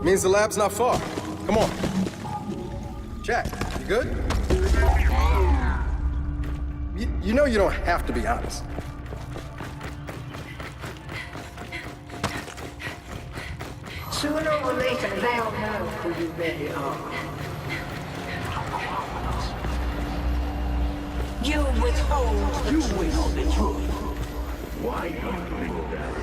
Means the lab's not far. Come on. Jack, you good? You know you don't have to be honest. Sooner or later, they'll know who you really are. You withhold the truth. Why do you think that?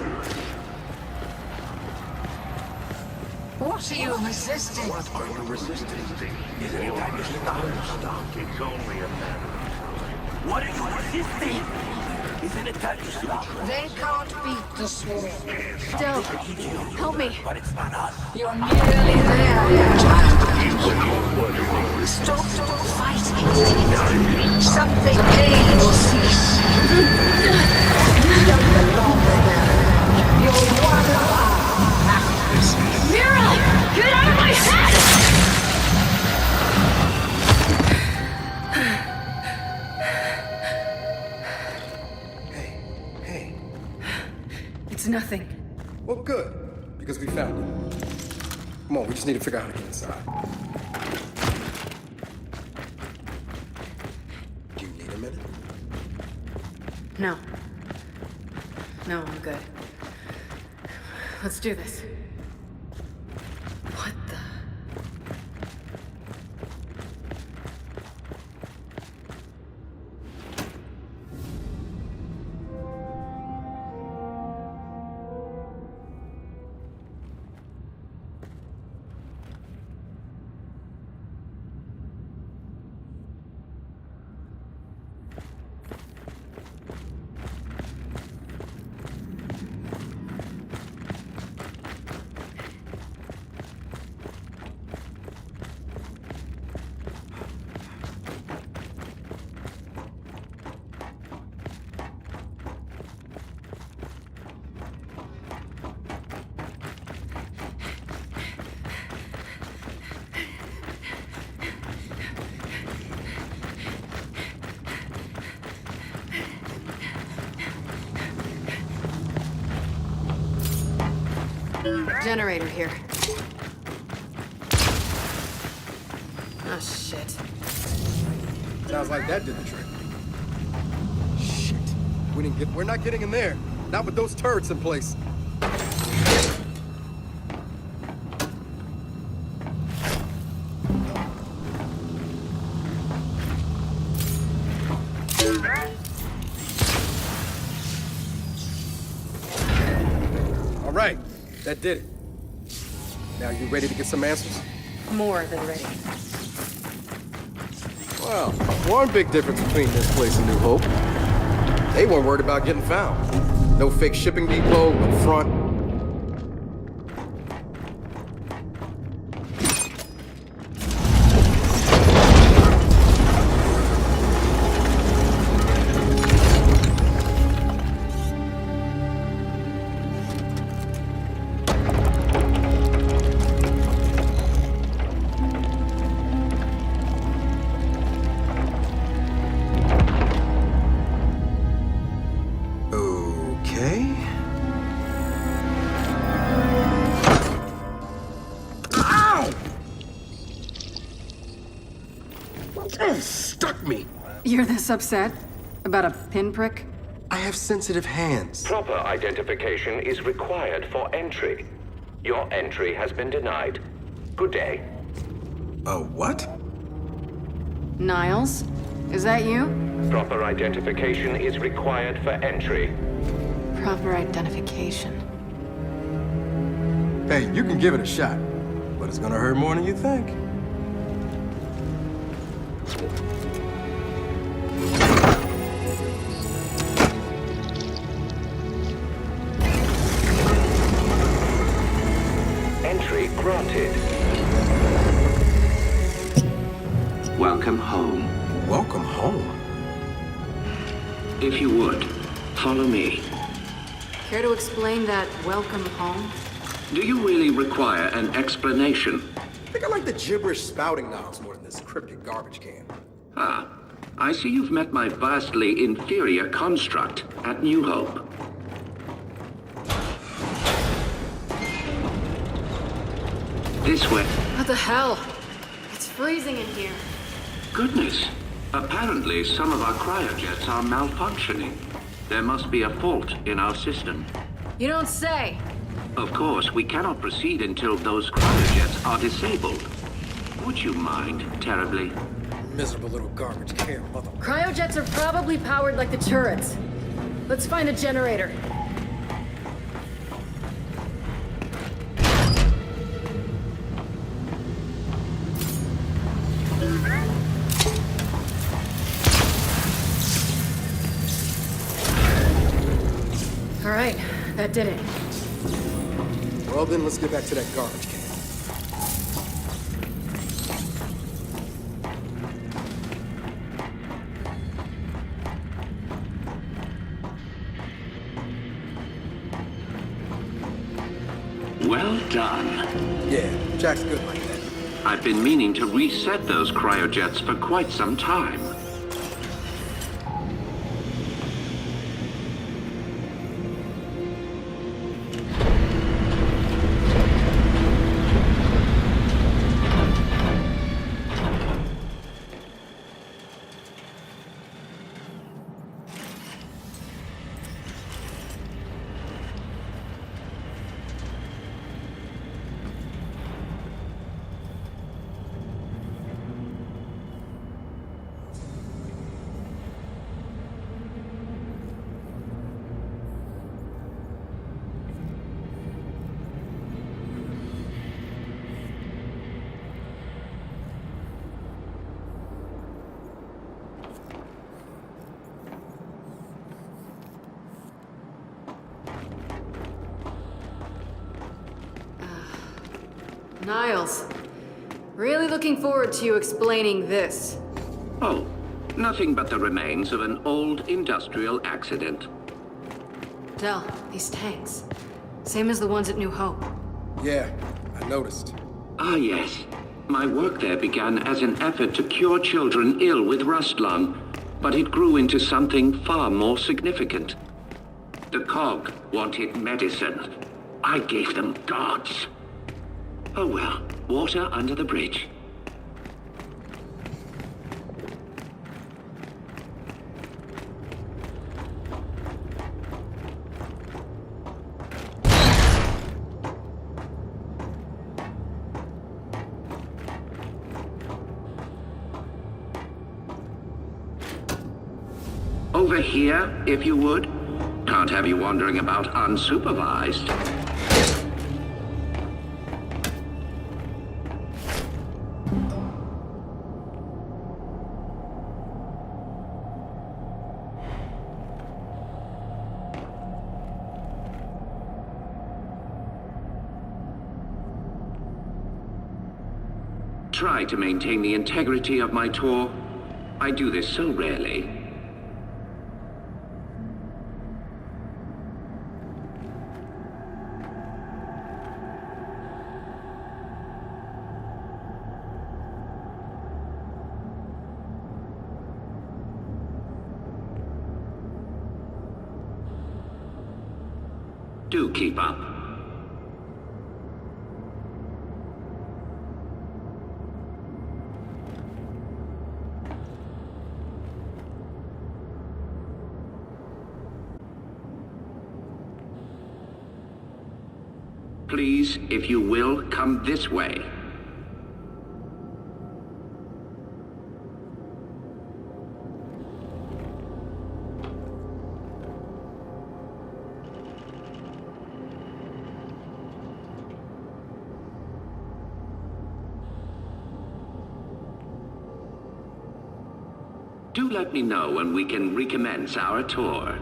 What are you resisting? What are you resisting? Is it time to stop? It's only a matter of time. What are you resisting? Isn't it time to stop? They can't beat the swarm. Still, help me. But it's not us. You're nearly there, child. Stop fighting. Something pain will cease. You don't belong there. You're one of Mira! Get out of my head! Hey. It's nothing. Well, good. Because we found it. Come on, we just need to figure out how to get inside. Do you need a minute? No. No, I'm good. Let's do this. What the? Generator here. Oh, shit. Sounds like that did the trick. Shit. We're not getting in there. Not with those turrets in place. All right. That did it. Now, you ready to get some answers? More than ready. Well, one big difference between this place and New Hope. They weren't worried about getting found. No fake shipping depot in front. Stuck me. You're this upset? About a pinprick? I have sensitive hands. Proper identification is required for entry. Your entry has been denied. Good day. What? Niles? Is that you? Proper identification is required for entry. Proper identification. Hey, you can give it a shot, but it's gonna hurt more than you think. Entry granted. Welcome home. Welcome home. If you would, follow me. Care to explain that welcome home? Do you really require an explanation? I think I like the gibberish spouting Niles more than this cryptic garbage can. Ah, I see you've met my vastly inferior construct at New Hope. this way. What the hell? It's freezing in here. Goodness. Apparently, some of our cryojets are malfunctioning. There must be a fault in our system. You don't say. Of course, we cannot proceed until those cryojets are disabled. Would you mind terribly? Miserable little garbage can, mother. Cryojets are probably powered like the turrets. Let's find a generator. All right, that did it. Well then, let's get back to that garbage can. Well done. Yeah, Jack's good like that. I've been meaning to reset those cryojets for quite some time. Niles, really looking forward to you explaining this. Oh, nothing but the remains of an old industrial accident. Del, these tanks. Same as the ones at New Hope. Yeah, I noticed. Ah, yes. My work there began as an effort to cure children ill with rust lung, but it grew into something far more significant. The COG wanted medicine. I gave them gods. Oh well, water under the bridge. Over here, if you would. Can't have you wandering about unsupervised. Try to maintain the integrity of my tour. I do this so rarely. Do keep up. Please, if you will, come this way. Do let me know when we can recommence our tour.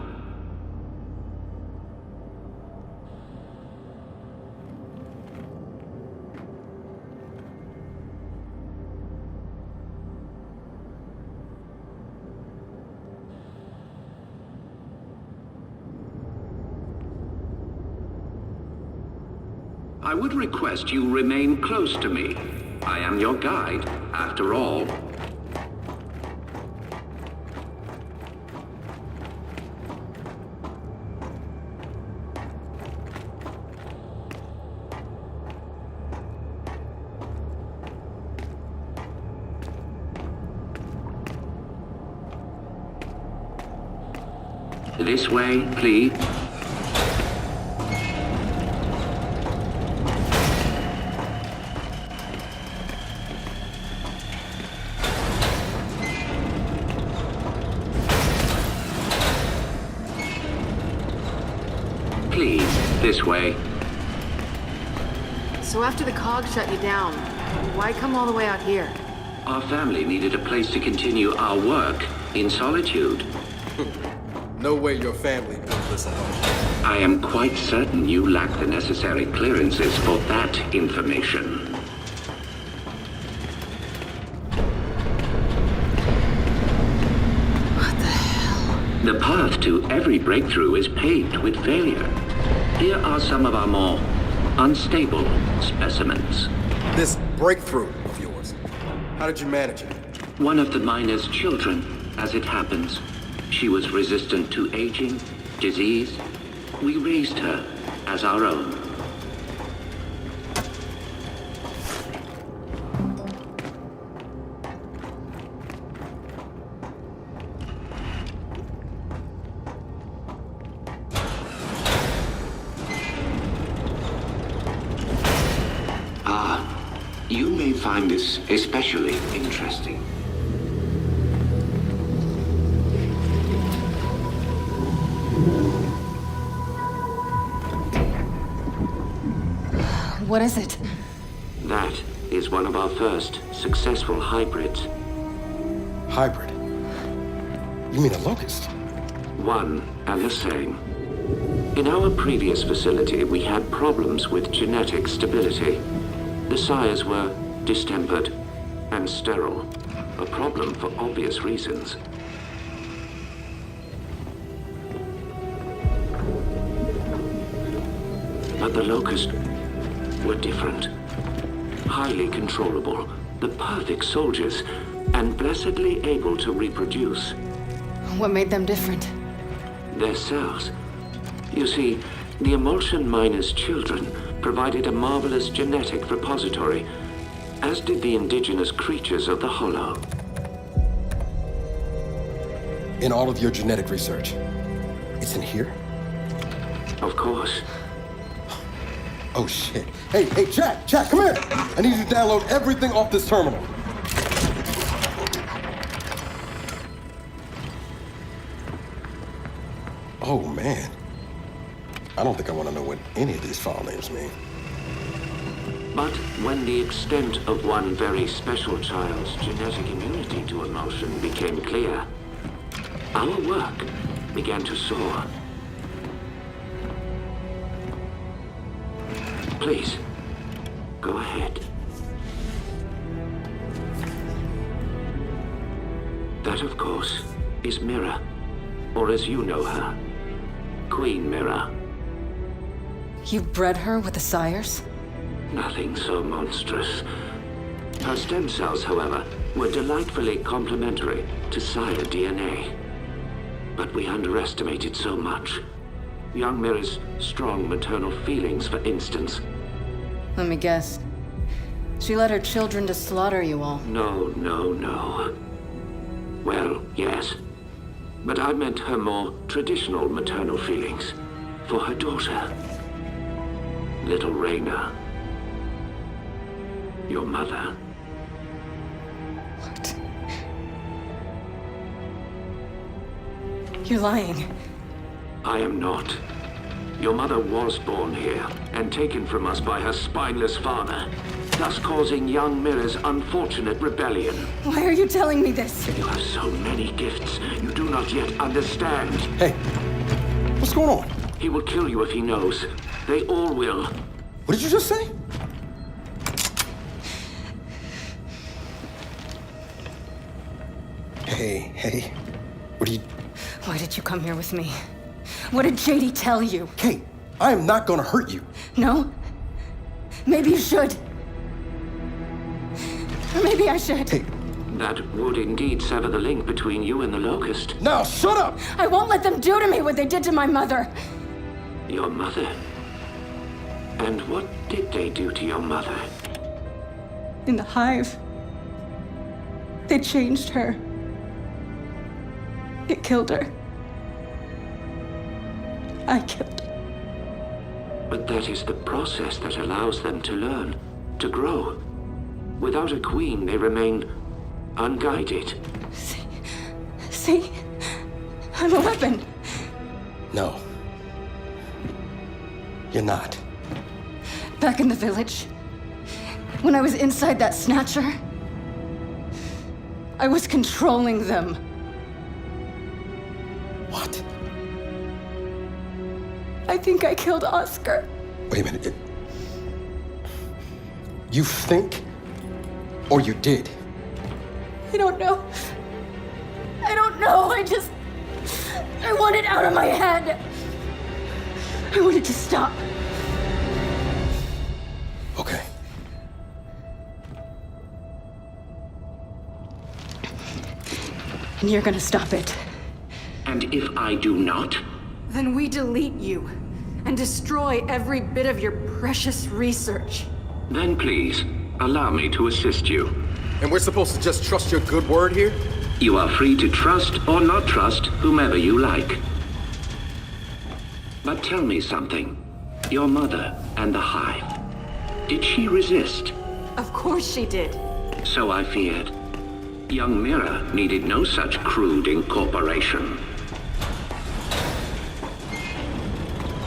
I would request you remain close to me. I am your guide, after all. This way, please. Please, this way. So after the cog shut you down, why come all the way out here? Our family needed a place to continue our work in solitude. No way your family built this alone. I am quite certain you lack the necessary clearances for that information. What the hell? The path to every breakthrough is paved with failure. Here are some of our more unstable specimens. This breakthrough of yours, how did you manage it? One of the miner's children, as it happens. She was resistant to aging, disease. We raised her as our own. You may find this especially interesting. What is it? That is one of our first successful hybrids. Hybrid? You mean a locust? One and the same. In our previous facility, we had problems with genetic stability. The sires were distempered and sterile, a problem for obvious reasons. But the Locust were different. Highly controllable, the perfect soldiers, and blessedly able to reproduce. What made them different? Their cells. You see, the emulsion miner's children provided a marvelous genetic repository, as did the indigenous creatures of the Hollow. In all of your genetic research, it's in here? Of course. Oh shit. Hey, Jack, come here! I need you to download everything off this terminal. Oh man. I don't think I want to know what any of these file names mean. But when the extent of one very special child's genetic immunity to emulsion became clear, our work began to soar. Please, go ahead. That, of course, is Mira, or as you know her, Queen Mira. You bred her with the sires? Nothing so monstrous. Her stem cells, however, were delightfully complementary to sire DNA. But we underestimated so much. Young Mira's strong maternal feelings, for instance. Let me guess. She led her children to slaughter you all. No. Well, yes. But I meant her more traditional maternal feelings. For her daughter. Little Raina. Your mother. What? You're lying. I am not. Your mother was born here, and taken from us by her spineless father, thus causing young Mira's unfortunate rebellion. Why are you telling me this? You have so many gifts you do not yet understand. Hey, what's going on? He will kill you if he knows. They all will. What did you just say? Hey, what are you... Why did you come here with me? What did JD tell you? Kate, I am not gonna hurt you. No? Maybe you should. Or maybe I should. Hey, That would indeed sever the link between you and the Locust. now shut up! I won't let them do to me what they did to my mother. Your mother? And what did they do to your mother? In the hive, they changed her. It killed her. I killed. But that is the process that allows them to learn, to grow. Without a queen, they remain unguided. See? I'm a weapon. No. You're not. Back in the village, when I was inside that snatcher, I was controlling them. What? I think I killed Oscar. Wait a minute. You think? Or you did? I don't know. I don't know. I want it out of my head. I want it to stop. Okay. And you're gonna stop it. And if I do not? Then we delete you and destroy every bit of your precious research. Then please, allow me to assist you. And we're supposed to just trust your good word here? You are free to trust or not trust whomever you like. But tell me something. Your mother and the Hive. Did she resist? Of course she did. So I feared. Young Mira needed no such crude incorporation.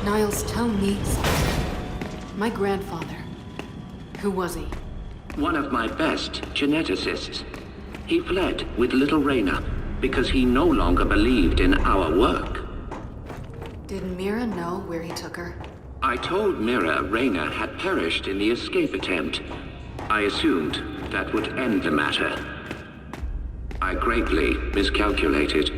Niles, tell me something. My grandfather. Who was he? One of my best geneticists. He fled with little Reyna because he no longer believed in our work. Did Mira know where he took her? I told Mira Reyna had perished in the escape attempt. I assumed that would end the matter. I greatly miscalculated.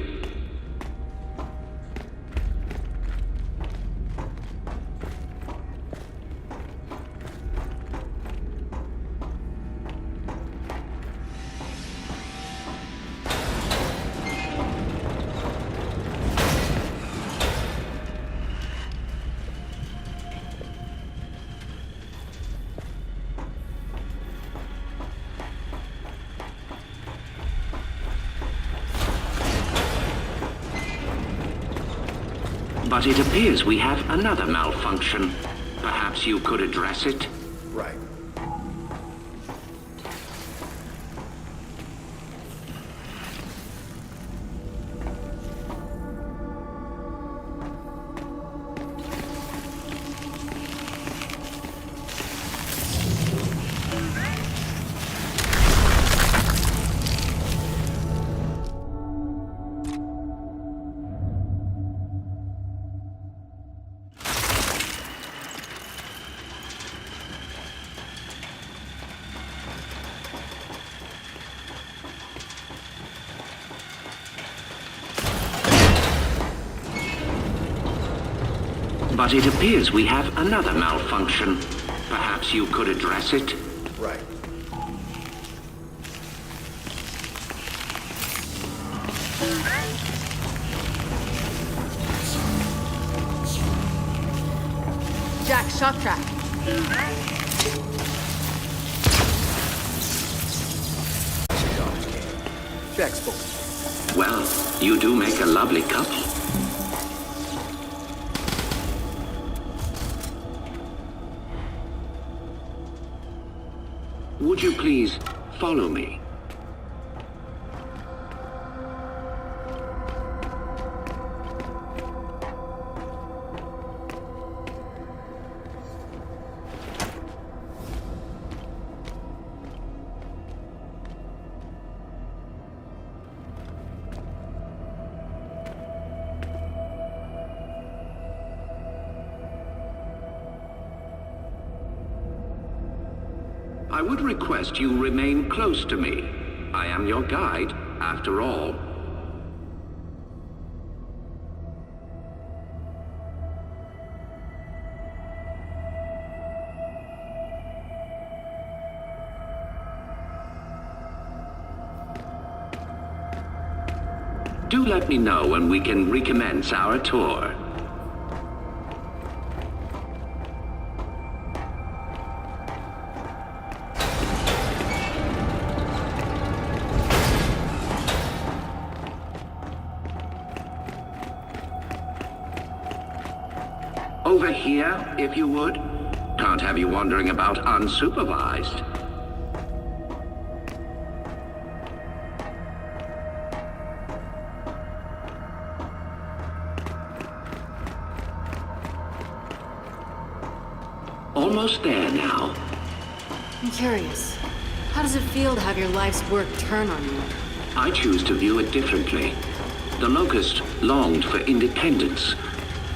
But it appears we have another malfunction. Perhaps you could address it? Right. But it appears we have another malfunction. Perhaps you could address it? Right. Jack, shock track. Jack spoke. Well, you do make a lovely couple. Would you please follow me? I would request you remain close to me. I am your guide, after all. Do let me know when we can recommence our tour. Over here, if you would. Can't have you wandering about unsupervised. Almost there now. I'm curious. How does it feel to have your life's work turn on you? I choose to view it differently. The Locust longed for independence.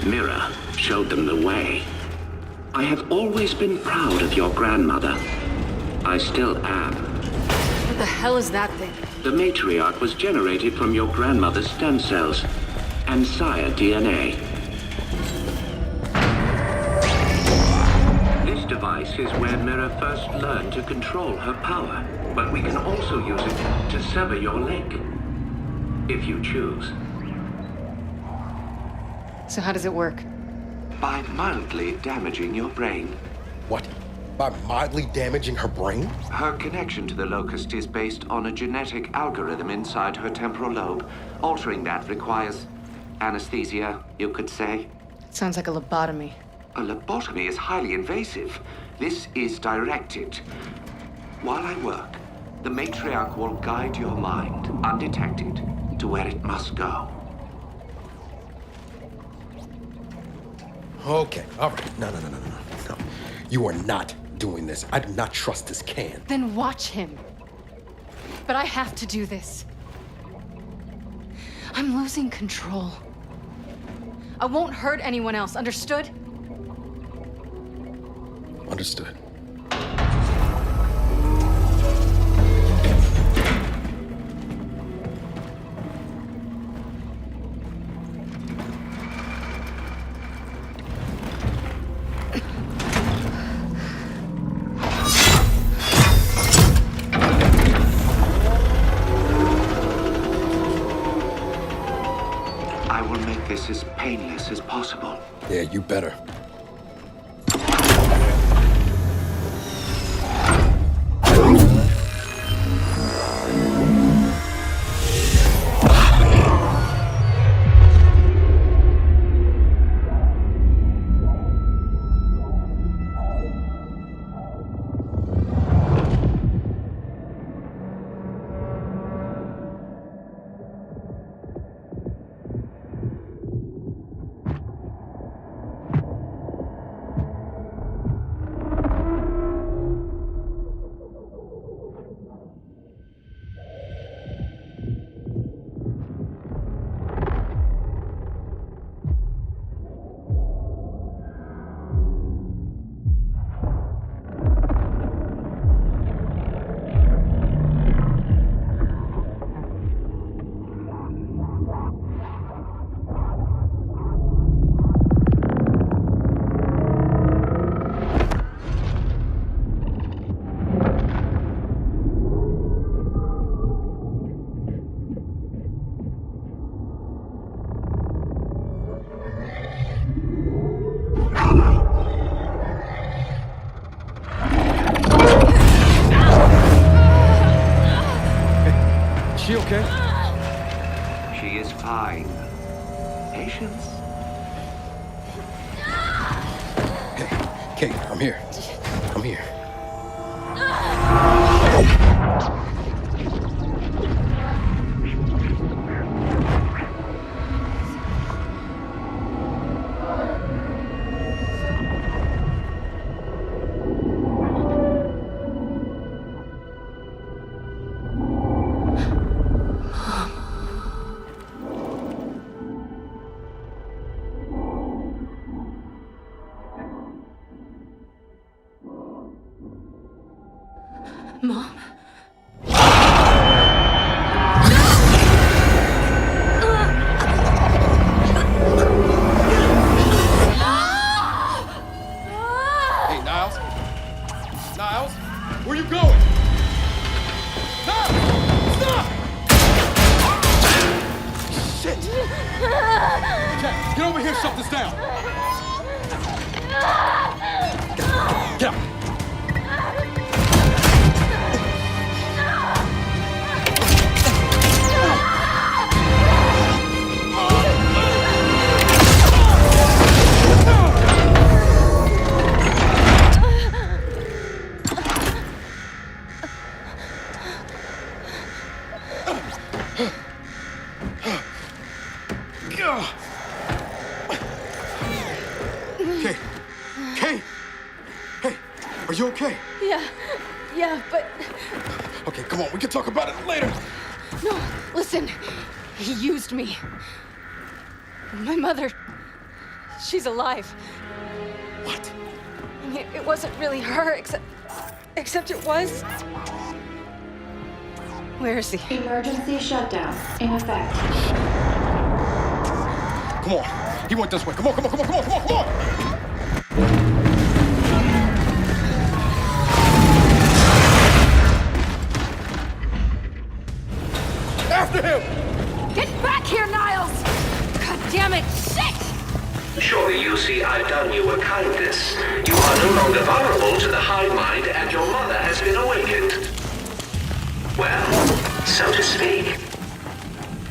Mira showed them the way. I have always been proud of your grandmother. I still am. What the hell is that thing? The matriarch was generated from your grandmother's stem cells and sire DNA. This device is where Mira first learned to control her power, but we can also use it to sever your leg, if you choose. So how does it work? By mildly damaging your brain. What? By mildly damaging her brain? Her connection to the Locust is based on a genetic algorithm inside her temporal lobe. Altering that requires anesthesia, you could say. Sounds like a lobotomy. A lobotomy is highly invasive. This is directed. While I work, the matriarch will guide your mind, undetected, to where it must go. Okay, all right. No. You are not doing this. I do not trust this can. Then watch him. But I have to do this. I'm losing control. I won't hurt anyone else, understood? Understood. I will make this as painless as possible. Yeah, you better. She okay? She is fine. Patience? Kate, I'm here. I'm here. Mom? Hey, Niles? Niles? Where you going? Niles! Stop! Shit! Okay, get over here, shut this down. Get up. Yeah, but Okay, come on, we can talk about it later. no, listen. He used me. My mother, she's alive. What? I mean, it wasn't really her, except it was. Where is he? Emergency shutdown in effect. Come on. He went this way. Come on, come on, come on, come on, come on, come on! After him! Get back here, Niles! God damn it! Shit! Surely you see I've done you a kindness. You are no longer vulnerable to the hive mind, and your mother has been awakened. Well, so to speak.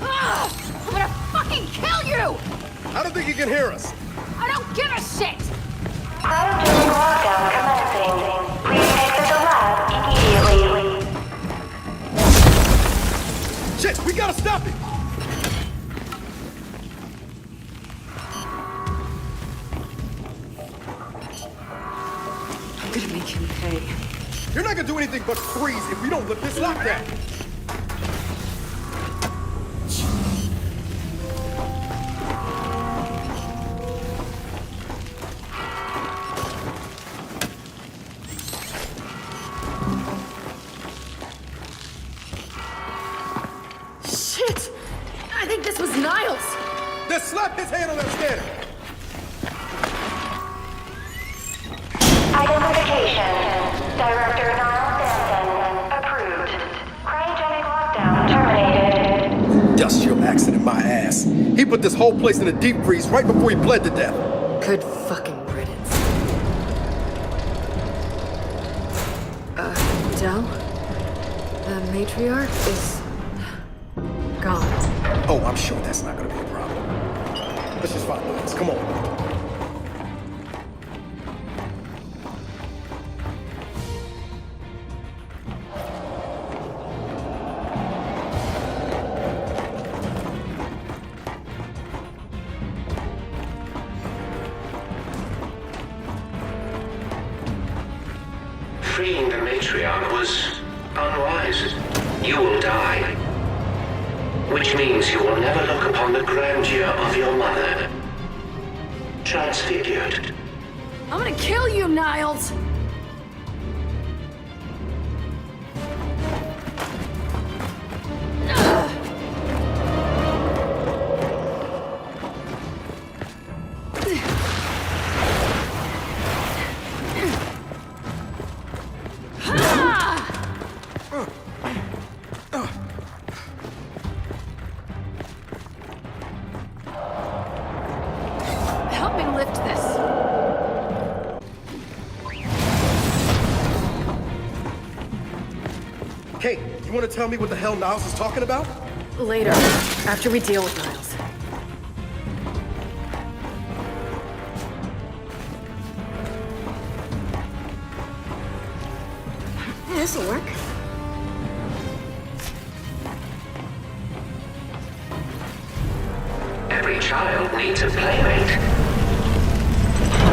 Ah, I'm gonna fucking kill you! I don't think he can hear us. I don't give a shit! Cryogenic lockdown commencing. Please exit the lab immediately. Shit, we gotta stop him! I'm gonna make him pay. You're not gonna do anything but freeze if we don't lift this lockdown. Shit! I think this was Niles! Then slap his hand on that scanner. Identification. Director Niall Sampson. Approved. Cryogenic lockdown terminated. Industrial accident, my ass. He put this whole place in a deep freeze right before he bled to death. Good fucking riddance. Del? The matriarch is... gone. Oh, I'm sure that's not gonna be a problem. Let's just find Niles. Come on. Freeing the matriarch was unwise. You will die. Which means you will never look upon the grandeur of your mother. Transfigured. I'm gonna kill you, Niles! Help me lift this. Kate, you wanna tell me what the hell Niles is talking about? Later, after we deal with Niles. This'll work. Every child needs a playmate.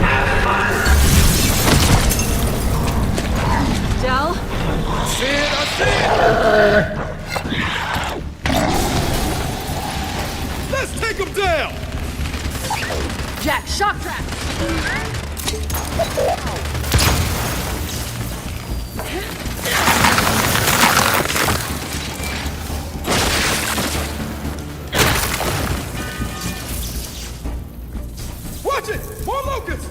Have fun. Del? See it, I see it! Let's take him down! Jack, shock trap! Watch it! More locusts!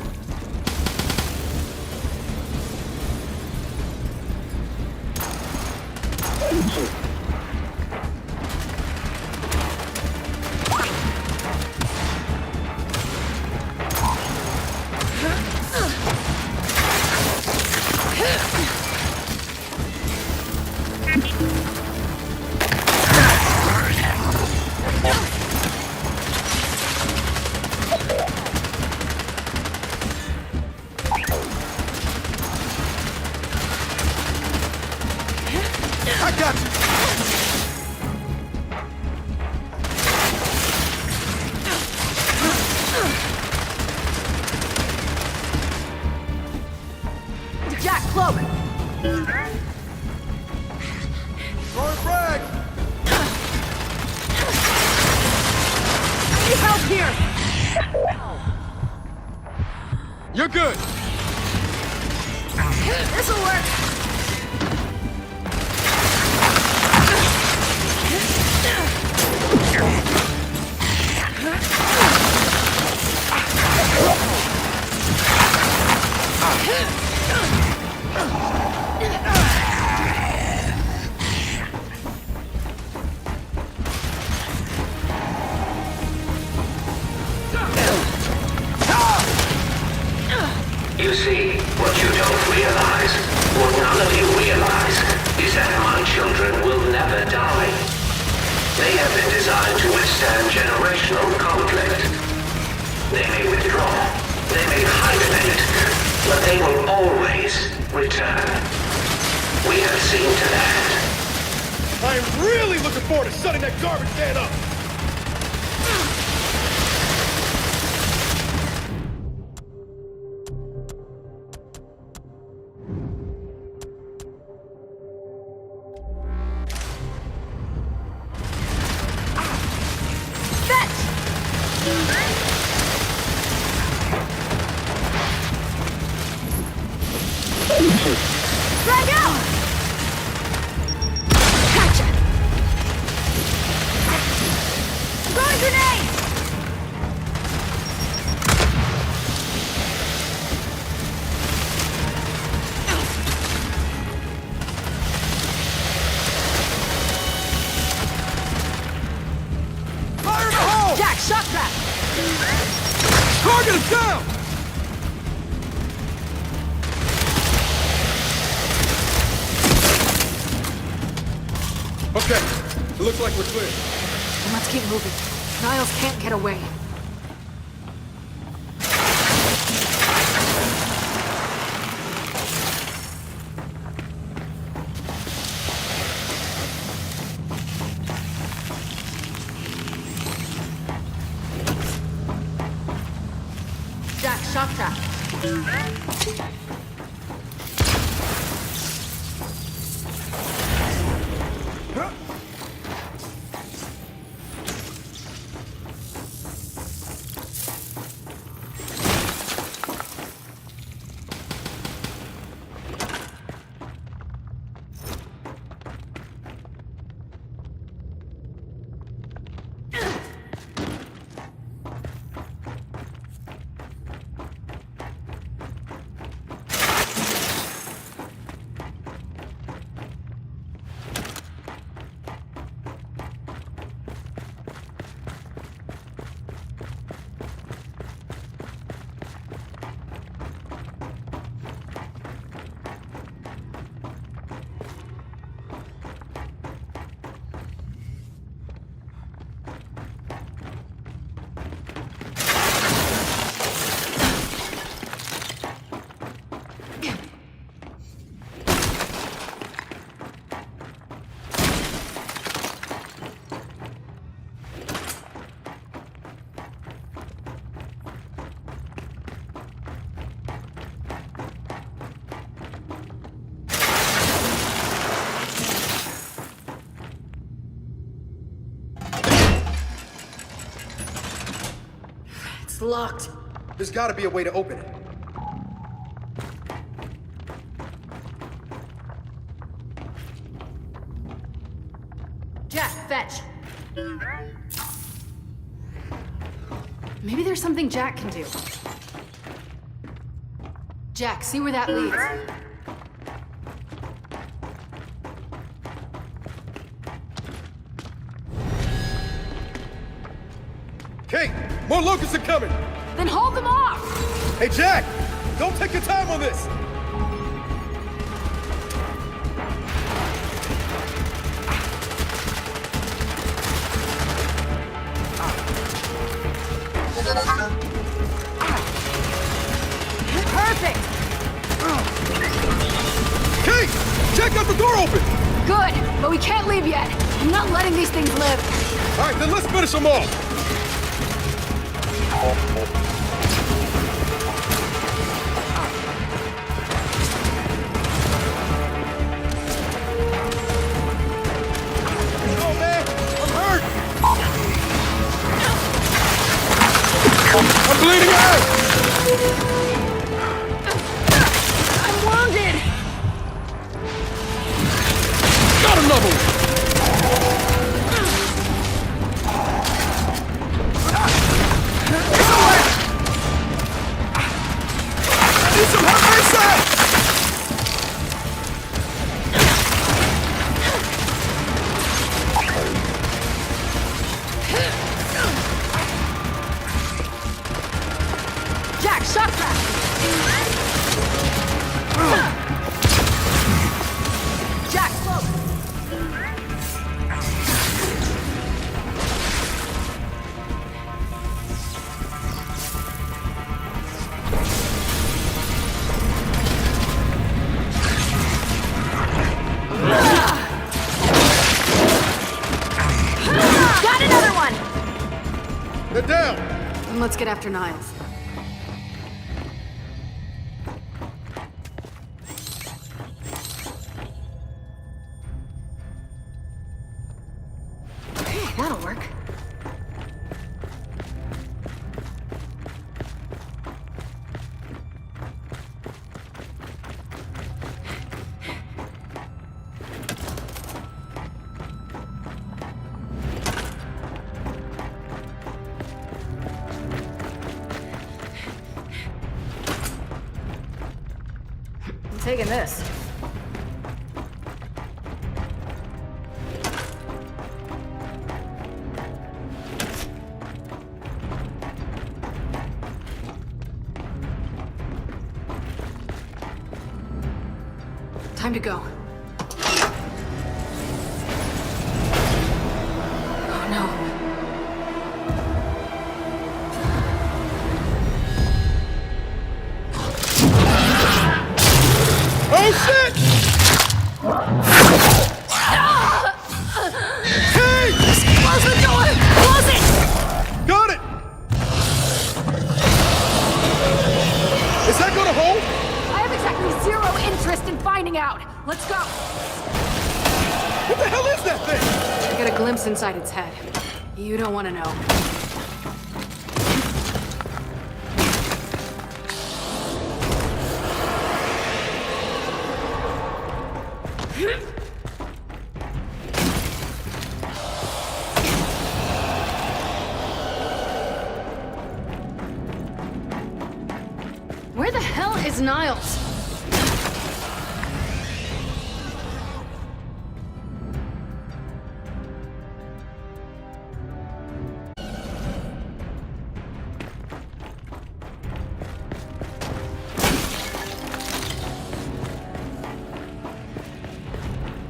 I got you! Jack, cloak! have seen to that. I am really looking forward to shutting that garbage can up! Drag out! Gotcha! Throwing grenade! Fire in the hole! Jack, shot trap! Target is down! Okay, it looks like we're clear. Then let's keep moving. Niles can't get away. Jack, shock trap. It's locked. There's gotta be a way to open it. Jack, fetch. Maybe there's something Jack can do. Jack, see where that leads. Kate, more locusts are coming! Then hold them off! Hey, Jack! Don't take your time on this! Perfect! Kate! Jack got the door open! Good, but we can't leave yet. I'm not letting these things live. Alright, then let's finish them off! Oh, man! I'm hurt! I'm bleeding out! I'm wounded! Got another one! Need some help ASAP! Jack, shock trap! Jack, slow! down! Then let's get after Niles. Okay, that'll work. I'm taking this. Time to go. Oh no. Oh shit! Hey! Close the door! Close it! Got it! Is that gonna hold? I have exactly zero interest in finding out. Let's go. What the hell is that thing? I got a glimpse inside its head. You don't want to know. Where the hell is Niles?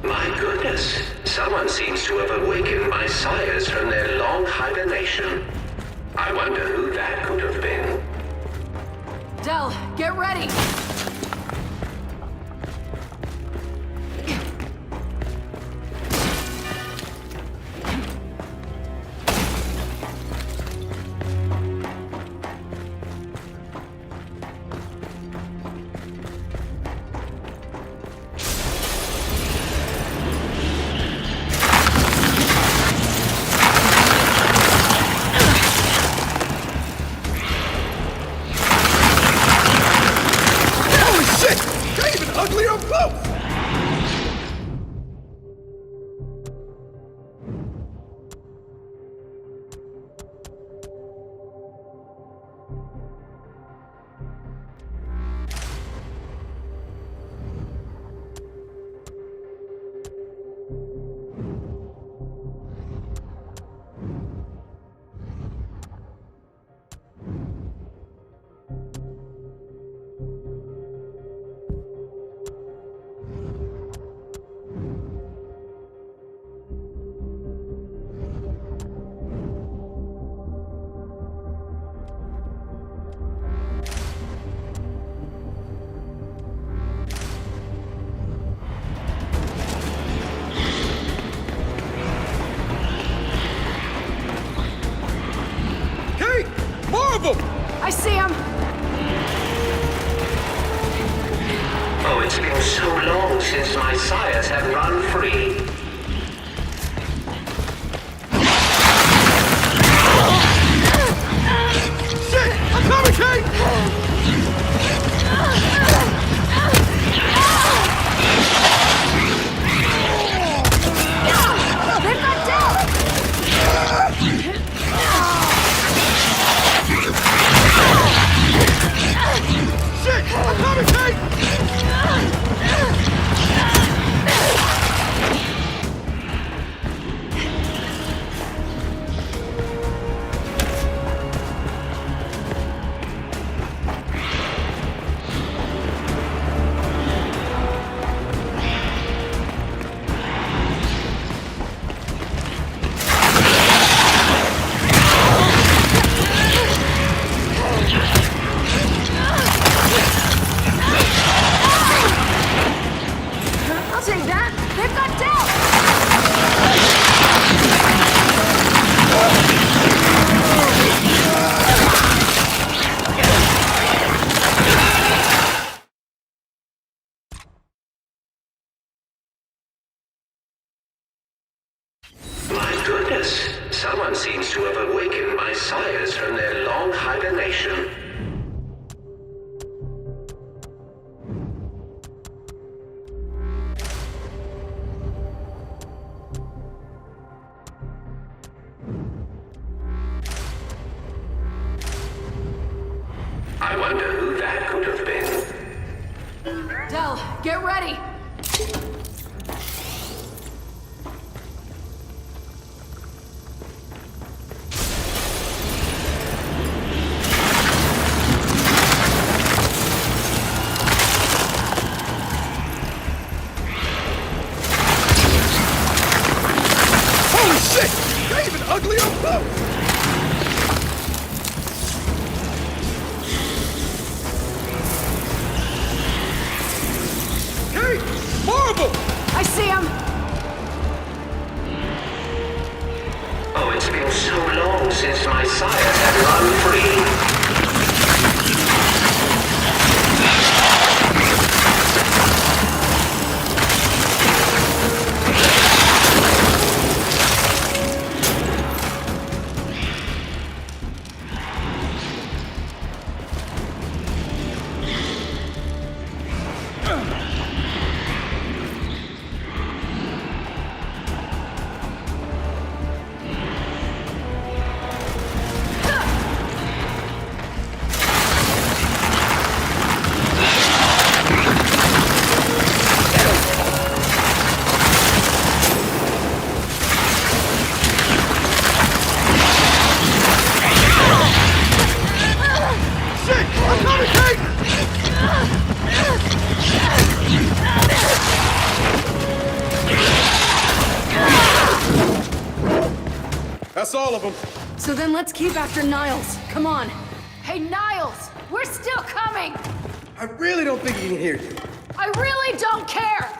My goodness, someone seems to have awakened my sires from their long hibernation. I wonder who that could have been. Del, get ready! Holy shit! They're even uglier up close! Kate! More of them! I see him! Oh, it's been so long since my sires have run free. Shit! I'm coming, Kate! They've got Del! Shit! I'm coming, Kate! I'll take that! They've got Del! goodness. Someone seems to have awakened my sires from their long hibernation. I wonder who that could have been. Del, get ready! Holy shit! They're even ugly up close! Hey! Horrible! I see him! Oh, it's been so long since my sires have run free. Shit! I'm coming, Kate! That's all of them. So then let's keep after Niles. Come on. Hey, Niles! We're still coming! I really don't think he can hear you. I really don't care!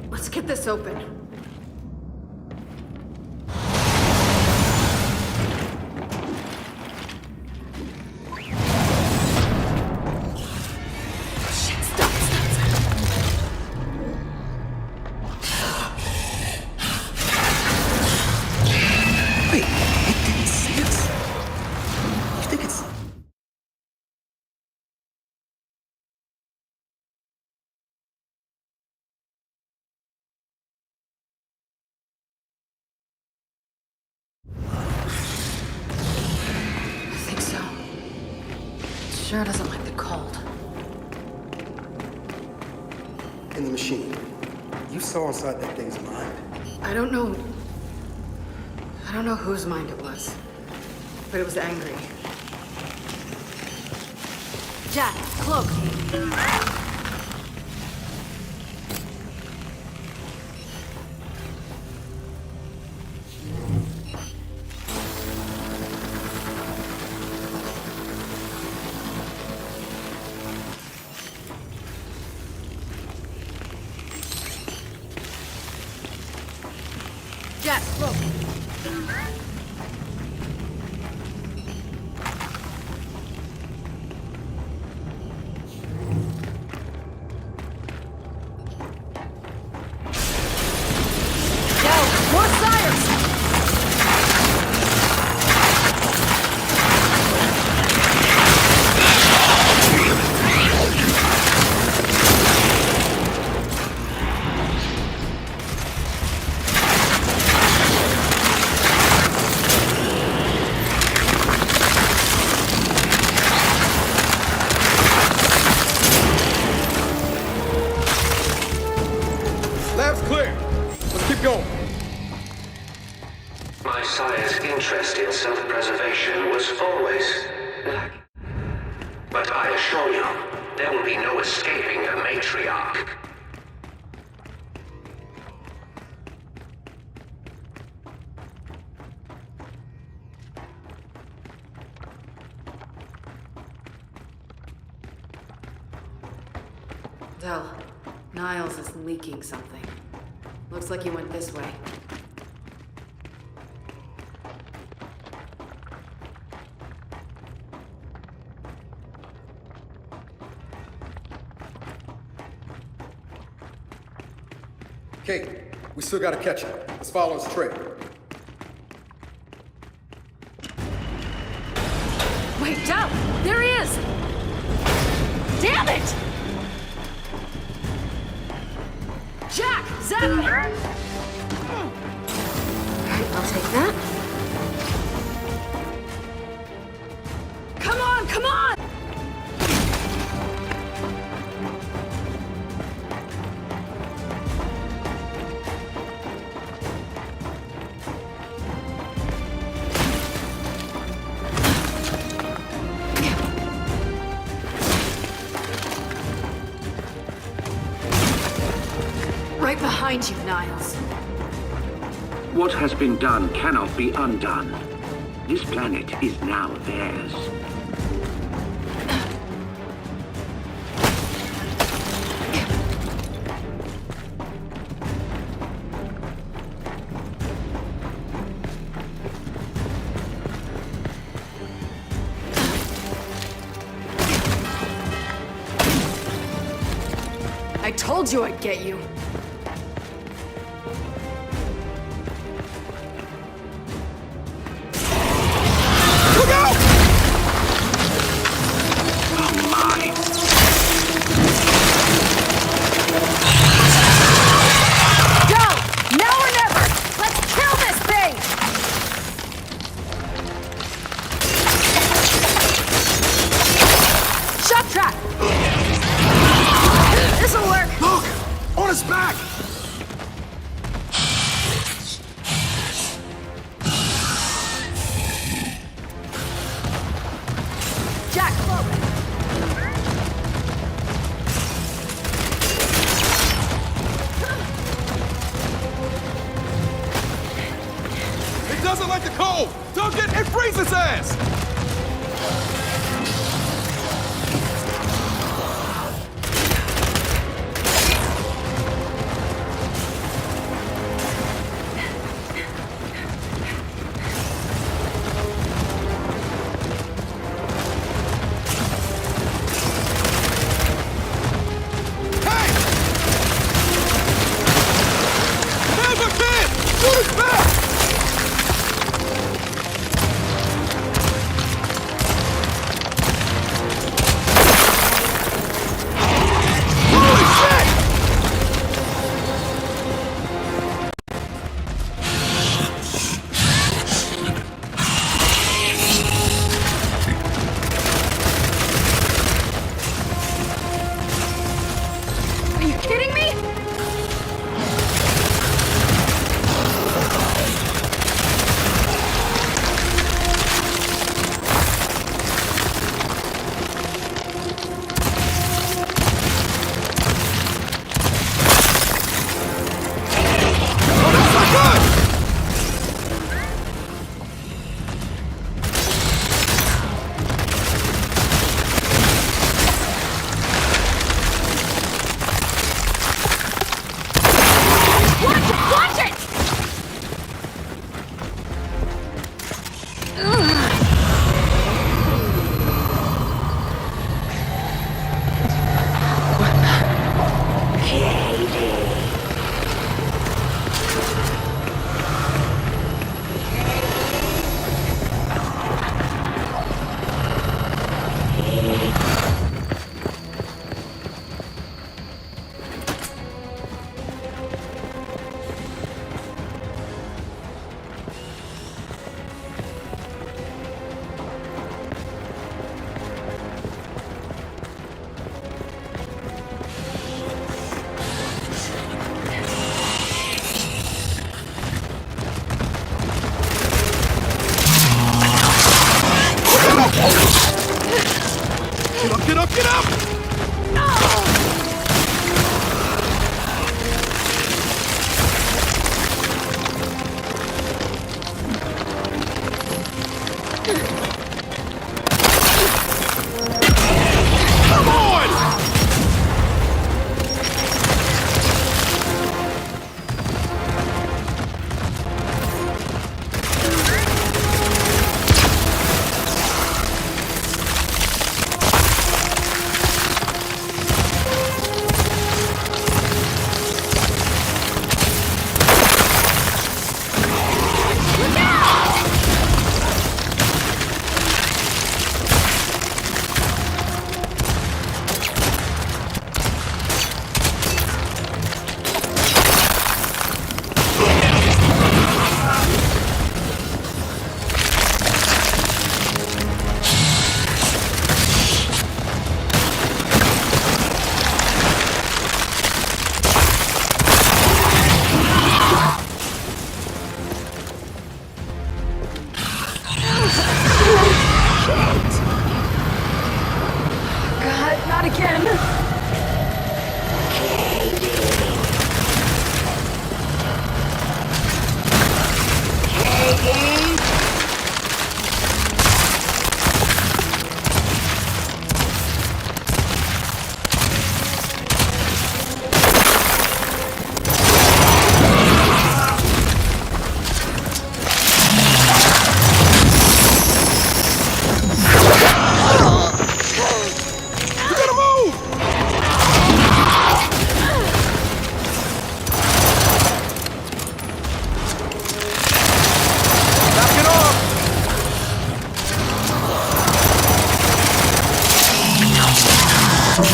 Let's get this open. Shit, stop. Wait, it didn't see us? You think it's... I think so. It sure doesn't like the cold. in the machine? You saw inside that thing's mind. I don't know whose mind it was, but it was angry. Jack, cloak. Jack, look. There will be no escaping the matriarch. Del, Niles is leaking something. Looks like he went this way. Kate, we still gotta catch him. Let's follow his trail. Wait, Del! There he is! Damn it! Jack! Zap! Alright, I'll take that. Come on, come on! Right behind you, Niles. What has been done cannot be undone. This planet is now theirs. I told you I'd get you. Doesn't like the cold! Don't get it freeze its ass! Hey! There's a kid! Shoot his back!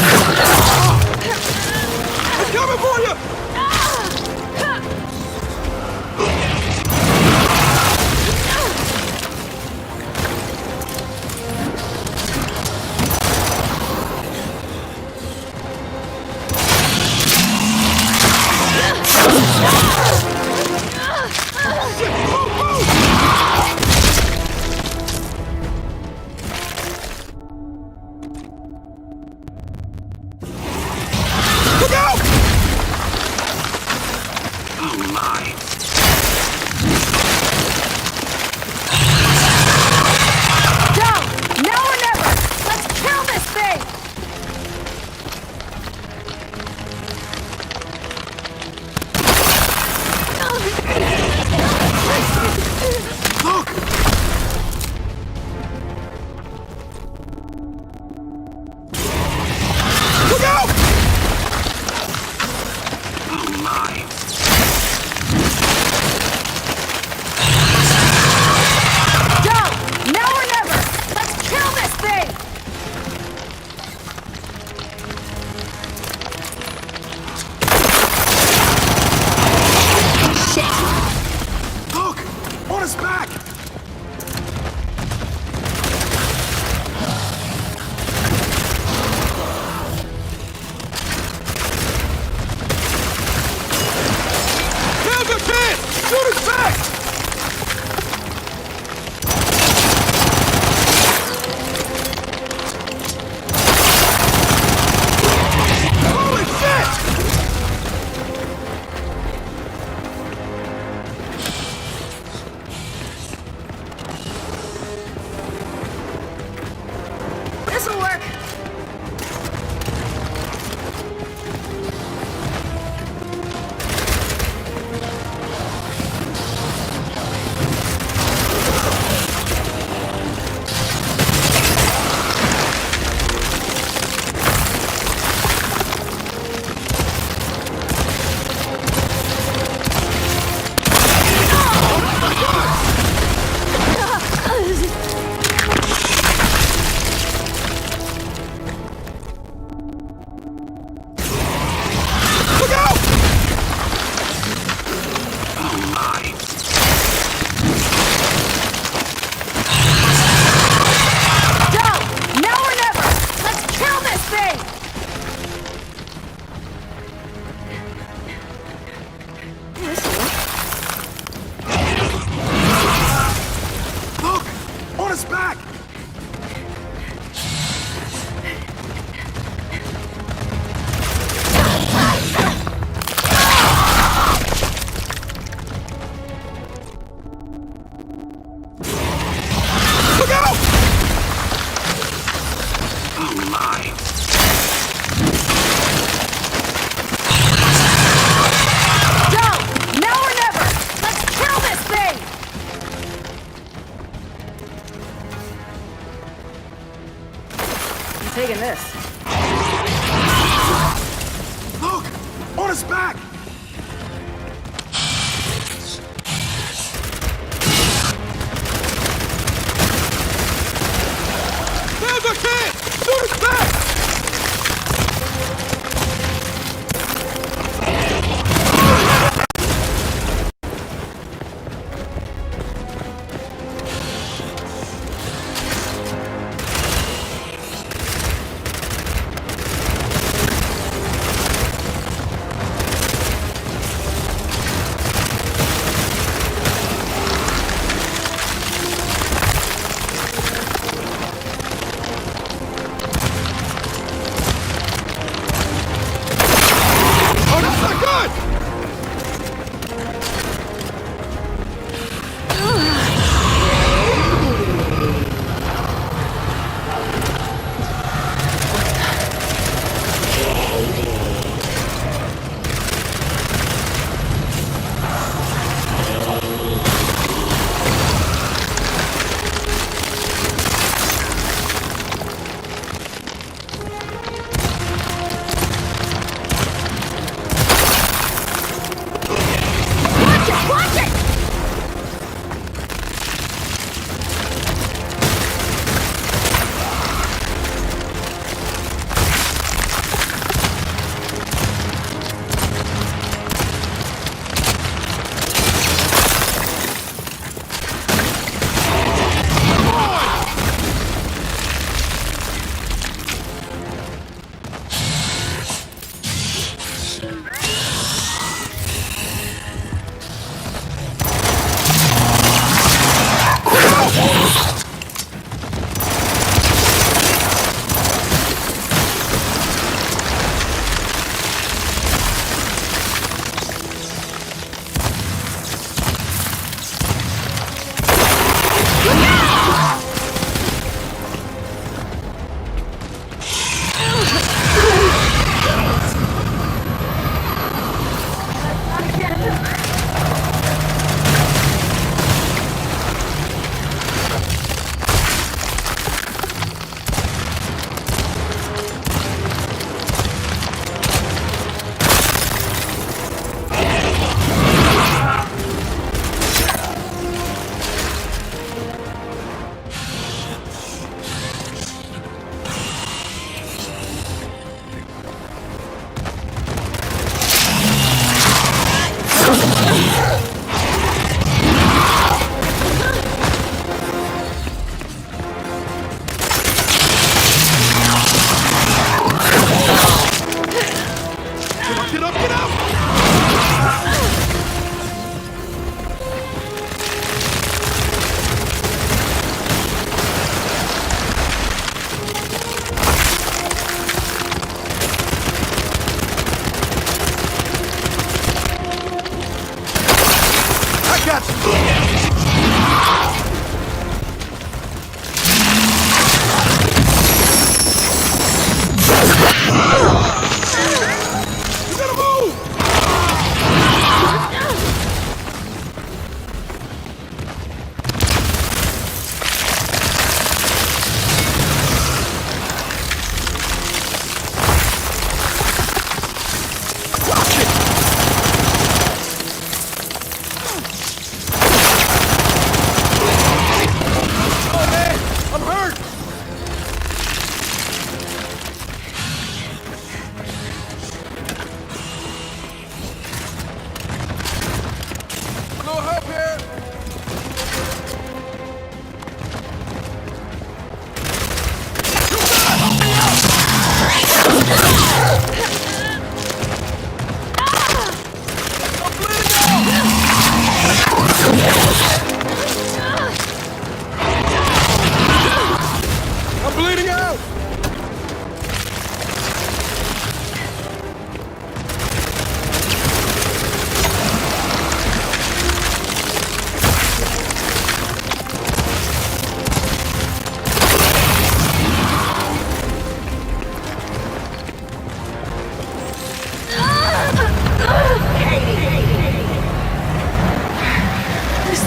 I'm coming for you!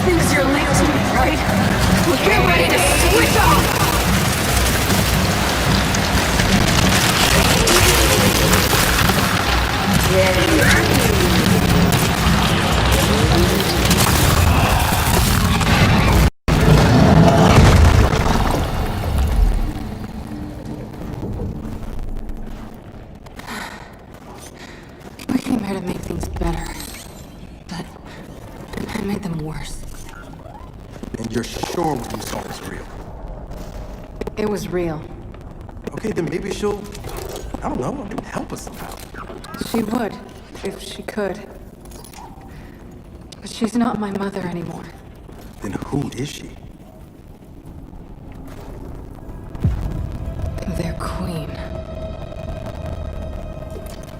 thinks you're linked to me, right? Well, get ready to switch off! We came here to make things better, but I made them worse. And you're sure what you saw was real? It was real. Okay, then maybe she'll, I don't know, help us somehow. She would, if she could. But she's not my mother anymore. Then who is she? Their queen.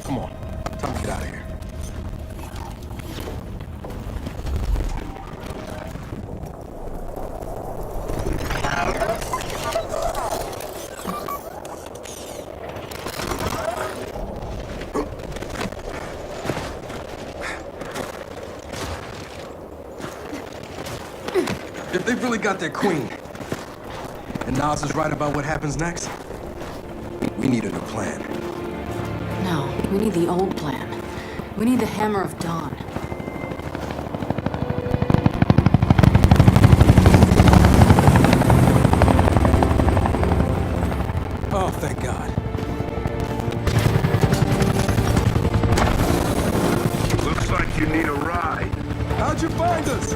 Come on, time to get out of here. If they've really got their queen, and Nas is right about what happens next, we need a new plan. No, we need the old plan. We need the Hammer of Dawn. Oh, thank God. Looks like you need a ride. How'd you find us?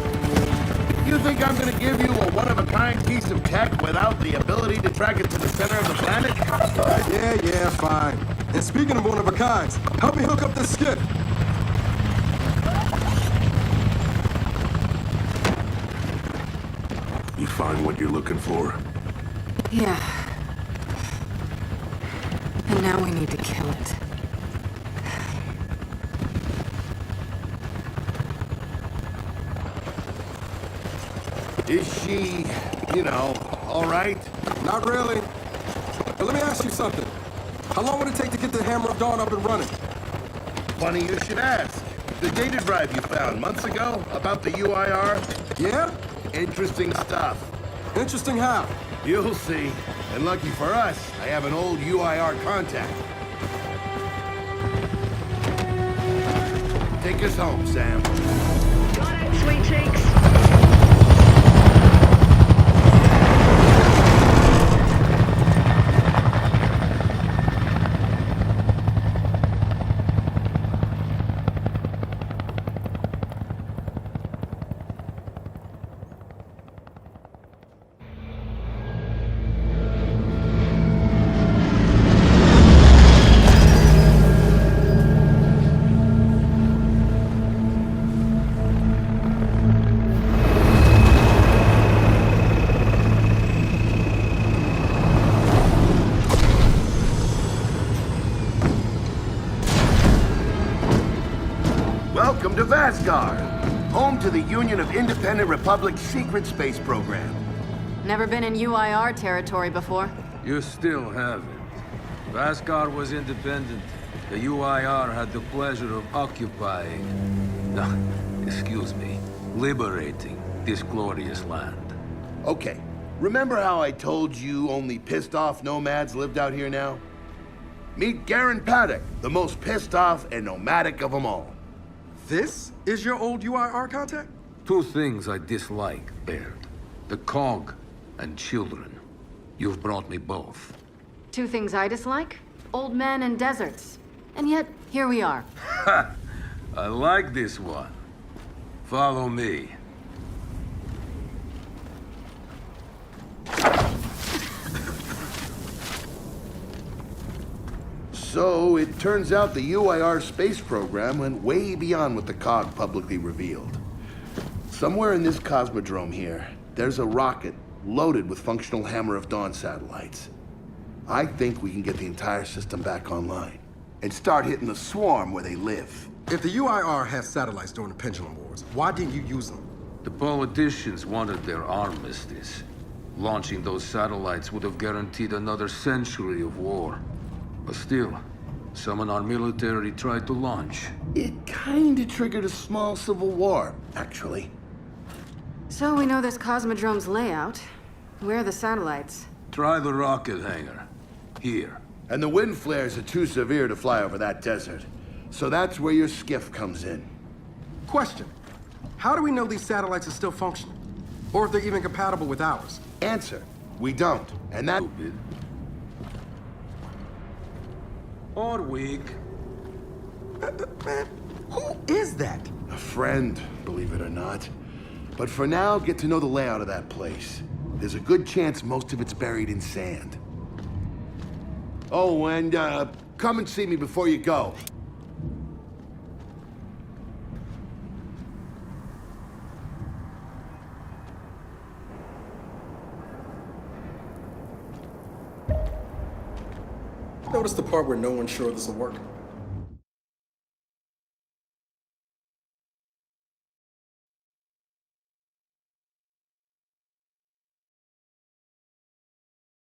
You think I'm gonna give you a one-of-a-kind piece of tech without the ability to track it to the center of the planet? Yeah, fine. And speaking of one-of-a-kinds, help me hook up this skip. You find what you're looking for? Yeah. And now we need to kill it. Is she, you know, all right? Not really. But let me ask you something. How long would it take to get the Hammer of Dawn up and running? Funny you should ask. The data drive you found months ago about the UIR? Yeah? Interesting stuff. Interesting how? You'll see. And lucky for us, I have an old UIR contact. Take us home, Sam. Got it, sweet cheeks. Welcome to Vasgar, home to the Union of Independent Republic's secret space program. Never been in UIR territory before. You still haven't. Vasgar was independent. The UIR had the pleasure of occupying... No, excuse me, liberating this glorious land. Okay, remember how I told you only pissed off nomads lived out here now? Meet Garen Paddock, the most pissed off and nomadic of them all. This is your old UIR contact? Two things I dislike, Baird. The cog and children. You've brought me both. Two things I dislike? Old men and deserts. And yet, here we are. Ha! I like this one. Follow me. So, it turns out the UIR space program went way beyond what the COG publicly revealed. Somewhere in this cosmodrome here, there's a rocket loaded with functional Hammer of Dawn satellites. I think we can get the entire system back online and start hitting the swarm where they live. If the UIR has satellites during the Pendulum Wars, why didn't you use them? The politicians wanted their armistice. Launching those satellites would have guaranteed another century of war. But still, some in our military tried to launch. It kinda triggered a small civil war, actually. So we know this Cosmodrome's layout. Where are the satellites? Try the rocket hangar. Here. And the wind flares are too severe to fly over that desert. So that's where your skiff comes in. Question. How do we know these satellites are still functioning? Or if they're even compatible with ours? Answer. We don't. And that... Stupid. Or weak. Man, who is that? A friend, believe it or not. But for now, get to know the layout of that place. There's a good chance most of it's buried in sand. Oh, and come and see me before you go. Notice the part where no one's sure this will work?